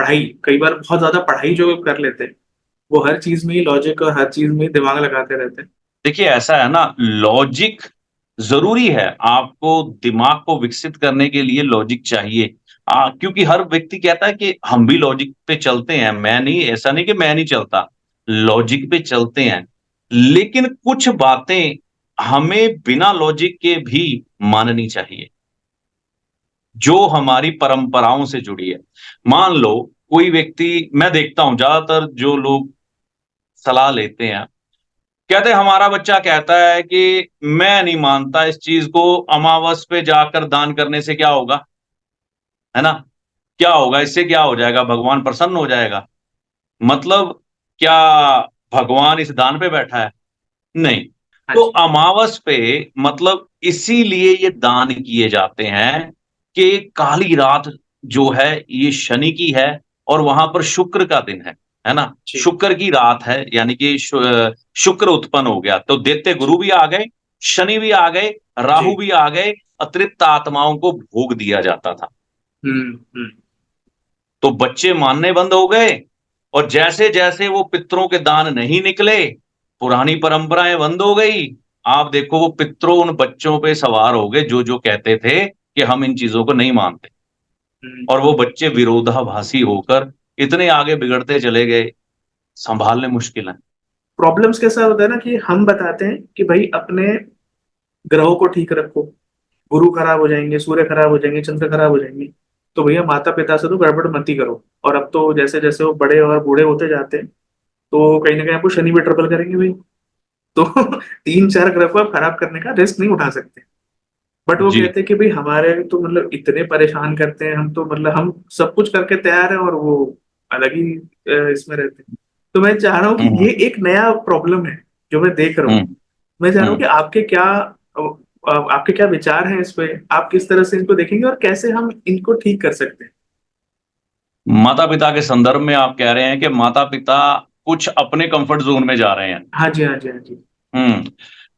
पढ़ाई, कई बार बहुत ज्यादा पढ़ाई जो कर लेते हैं, वो हर चीज में ही लॉजिक और हर चीज में ही दिमाग लगाते रहते हैं। देखिए ऐसा है ना, लॉजिक ज़रूरी है, आपको दिमाग को विकसित करने के लिए लॉजिक चाहिए। क्योंकि हर व्यक्ति कहता है कि हम भी लॉजिक पे चलते हैं, मैं नहीं, ऐसा नहीं कि मैं नहीं चलता, लॉजिक पे चलते हैं। लेकिन कुछ बातें हमें बिना लॉजिक के भी माननी चाहिए, जो हमारी परंपराओं से जुड़ी है। मान लो कोई व्यक्ति, मैं देखता हूँ ज़्यादातर जो लोग सलाह लेते हैं, कहते हैं हमारा बच्चा कहता है कि मैं नहीं मानता इस चीज को, अमावस पे जाकर दान करने से क्या होगा, है ना? क्या होगा, इससे क्या हो जाएगा, भगवान प्रसन्न हो जाएगा? मतलब क्या भगवान इस दान पे बैठा है? नहीं। हाँ तो जी। अमावस पे मतलब इसीलिए ये दान किए जाते हैं कि काली रात जो है ये शनि की है और वहां पर शुक्र का दिन है ना? जी। शुक्र की रात है, यानी कि शुक्र उत्पन्न हो गया, तो दैत्य जी। गुरु भी आ गए, शनि भी आ गए, जी। राहु भी आ गए, अतृप्त आत्माओं को भोग दिया जाता था। हम्म। तो बच्चे मानने बंद हो गए, और जैसे जैसे वो पितरों के दान नहीं निकले, पुरानी परंपराएं बंद हो गई। आप देखो वो पितरों उन बच्चों पे सवार हो गए जो जो कहते थे कि हम इन चीजों को नहीं मानते, हम्म। और वो बच्चे विरोधाभासी होकर इतने आगे बिगड़ते चले गए, संभालने मुश्किल है। प्रॉब्लम्स कैसा होता है ना कि हम बताते हैं कि भाई अपने ग्रहों को ठीक रखो, गुरु खराब हो जाएंगे, सूर्य खराब हो जाएंगे, चंद्र खराब हो जाएंगे, तो भैया माता पिता से तो गड़बड़ मत ही करो। और अब तो जैसे जैसे वो बड़े और बूढ़े होते जाते हैं, तो कहीं ना कहीं आपको शनि भी ट्रबल करेंगे भाई। तो तीन चार ग्रह को आप खराब करने का रिस्क नहीं उठा सकते। बट वो जी। कहते हैं कि भाई हमारे तो मतलब इतने परेशान करते हैं, हम तो मतलब हम सब कुछ करके तैयार हैं और वो अलग ही इसमें रहते हैं। तो मैं चाह रहा हूँ कि हम्म ये एक नया प्रॉब्लम है जो मैं देख रहा हूँ। हम्म मैं चाह रहा हूँ कि हम्म आपके क्या विचार हैं इस पे, आप किस तरह से इनको देखेंगे और कैसे हम इनको ठीक कर सकते हैं। माता पिता के संदर्भ में आप कह रहे हैं कि माता पिता कुछ अपने कंफर्ट जोन में जा रहे हैं। हाँ जी, हाँ जी, हाँ जी। हम्म।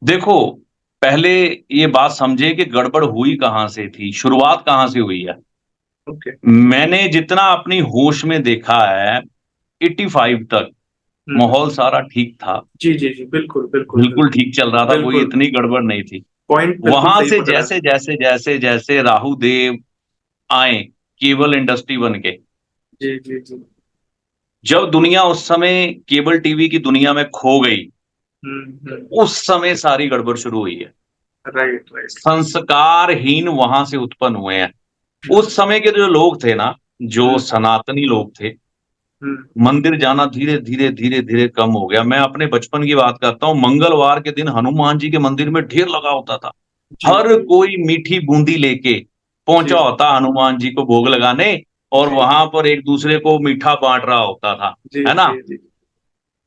देखो, पहले ये बात समझे कि गड़बड़ हुई कहाँ से थी, शुरुआत कहाँ से हुई है। ओके। मैंने जितना अपनी होश में देखा है, 85 तक हम्म। माहौल सारा ठीक था, जी जी जी, बिल्कुल बिल्कुल बिल्कुल बिल्कुल। ठीक चल रहा था, कोई बिल्कुल। इतनी गड़बड़ नहीं थी। पॉइंट बिल्कुल वहां सही से पकड़ा है। जैसे जैसे जैसे जैसे राहु देव आए केबल इंडस्ट्री बन के, जी जी जी। जब दुनिया उस समय केबल टीवी की दुनिया में खो गई, उस समय सारी गड़बड़ शुरू हुई है। Right right. संस्कारहीन वहां से उत्पन्न हुए हैं। हम्म। उस समय के जो लोग थे ना, जो हम्म। सनातनी लोग थे, हम्म। मंदिर जाना धीरे धीरे धीरे धीरे कम हो गया। मैं अपने बचपन की बात करता हूँ, मंगलवार के दिन हनुमान जी के मंदिर में ढेर लगा होता था। जी हर जी कोई मीठी बूंदी लेके पहुंचा जी होता हनुमान जी को भोग लगाने, और जी वहां पर एक दूसरे को मीठा बांट रहा होता था, जी है ना? जी जी।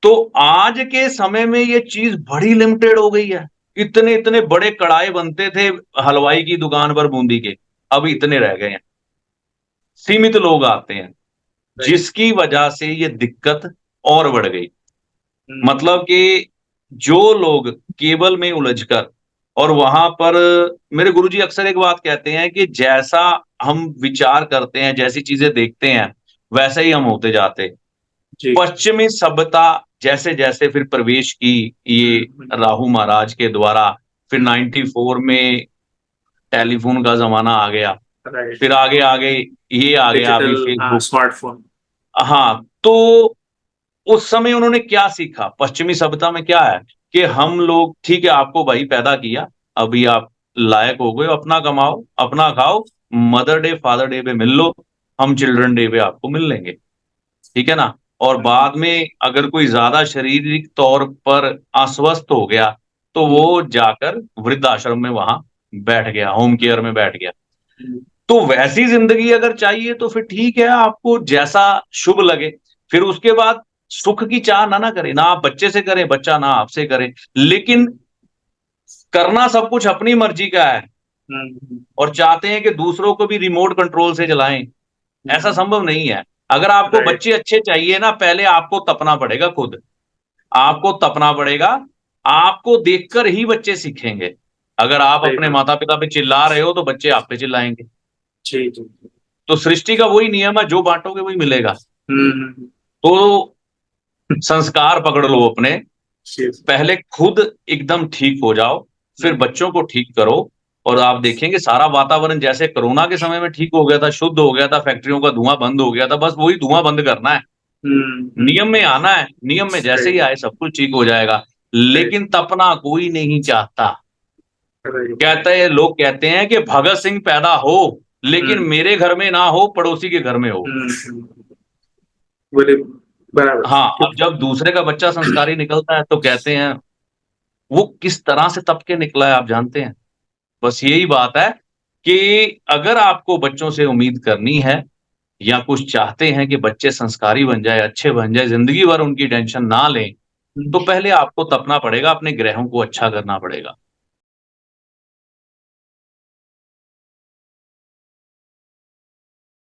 तो आज के समय में ये चीज बड़ी लिमिटेड हो गई है। इतने इतने बड़े कड़ाए बनते थे हलवाई की दुकान पर बूंदी के, अब इतने रह गए हैं, सीमित लोग आते हैं, राइट। जिसकी वजह से ये दिक्कत और बढ़ गई। हम्म। मतलब कि जो लोग केबल में उलझकर, और वहां पर मेरे गुरुजी अक्सर एक बात कहते हैं कि जैसा हम विचार करते हैं, जैसी चीजें देखते हैं, वैसे ही हम होते जाते। जी। पश्चिमी सभ्यता जैसे जैसे फिर प्रवेश की, ये राहु महाराज के द्वारा, फिर हम्म। 94 में टेलीफोन का जमाना आ गया, राइट। फिर आगे आगे ये आ गया डिजिटल, अभी हाँ, फेसबुक। स्मार्टफोन। हाँ, तो उस समय उन्होंने क्या सीखा, पश्चिमी सभ्यता में क्या है कि हम लोग, ठीक है आपको भाई पैदा किया, अभी आप लायक हो गए हो, अपना कमाओ अपना खाओ, मदर डे फादर डे पे मिल लो, हम चिल्ड्रन डे पे आपको मिल लेंगे, ठीक है ना? और हम्म। बाद में अगर कोई ज्यादा शारीरिक तौर पर अस्वस्थ हो गया, तो हम्म। वो जाकर वृद्धाश्रम में वहां बैठ गया, होम केयर में बैठ गया। हम्म। तो वैसी जिंदगी अगर चाहिए तो फिर ठीक है, आपको जैसा शुभ लगे। फिर उसके बाद सुख की चाह ना ना करें, ना आप बच्चे से करें, बच्चा ना आपसे करे, लेकिन हम्म। करना सब कुछ अपनी मर्जी का है, हम्म। और चाहते हैं कि दूसरों को भी रिमोट कंट्रोल से चलाएं। ऐसा संभव नहीं है। अगर आपको राइट। बच्चे अच्छे चाहिए ना, पहले आपको तपना पड़ेगा खुद, आपको तपना पड़ेगा। आपको देखकर ही बच्चे सीखेंगे। अगर आप सही अपने बात। माता पिता पे चिल्ला रहे हो तो बच्चे आप पे चिल्लाएंगे। जी जी जी। तो सृष्टि का वही नियम है, जो बांटोगे वही मिलेगा। हम्म। तो संस्कार पकड़ लो अपने, Yes. पहले खुद एकदम ठीक हो जाओ, फिर बच्चों को ठीक करो, और आप देखेंगे सारा वातावरण जैसे कोरोना के समय में ठीक हो गया था, शुद्ध हो गया था, फैक्ट्रियों का धुआं बंद हो गया था, बस वही धुआं बंद करना है, नियम में आना है, नियम में जैसे ही Right. आए सब कुछ ठीक हो जाएगा। Right. लेकिन तपना कोई नहीं चाहता। Right. कहते हैं, लोग कहते हैं कि भगत सिंह पैदा हो, लेकिन हम्म। मेरे घर में ना हो, पड़ोसी के घर में हो। बोले बराबर। हाँ, अब क्योंकि जब दूसरे का बच्चा संस्कारी निकलता है तो कहते हैं वो किस तरह से तप के निकला है, आप जानते हैं? बस यही बात है कि अगर आपको बच्चों से उम्मीद करनी है या कुछ चाहते हैं कि बच्चे संस्कारी बन जाए, अच्छे बन जाए, ज़िंदगी भर उनकी टेंशन ना लें, तो पहले आपको तपना पड़ेगा, अपने ग्रहों को अच्छा करना पड़ेगा।